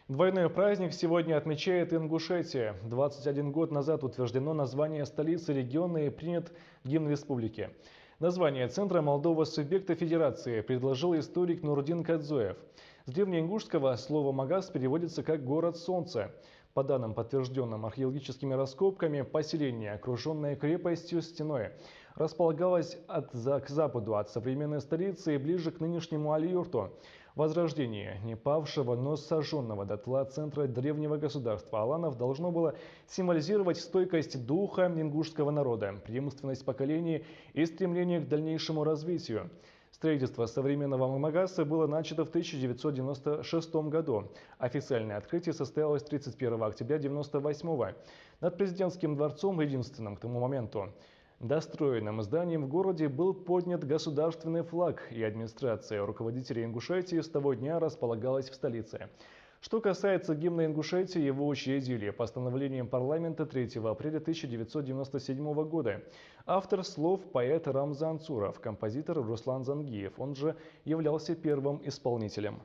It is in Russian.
Двойной праздник сегодня отмечает Ингушетия. 21 год назад утверждено название столицы региона и принят гимн республики. Название центра Молдова субъекта федерации предложил историк Нурдин Кадзоев. С древнеингушского слово «Магас» переводится как «город солнца». По данным, подтвержденным археологическими раскопками, поселение, окруженное крепостью стеной, располагалось к западу от современной столицы и ближе к нынешнему Алиюрту. Возрождение не павшего, но сожженного дотла центра древнего государства Аланов должно было символизировать стойкость духа ингушского народа, преемственность поколений и стремление к дальнейшему развитию. Строительство современного Магаса было начато в 1996 году. Официальное открытие состоялось 31 октября 1998. Над президентским дворцом, единственным к тому моменту достроенным зданием в городе, был поднят государственный флаг, и администрация руководителей Ингушетии с того дня располагалась в столице. Что касается гимна Ингушетии, его учредили постановлением парламента 3 апреля 1997 года. Автор слов – поэт Рамзан Цуров, композитор Руслан Зангиев, он же являлся первым исполнителем.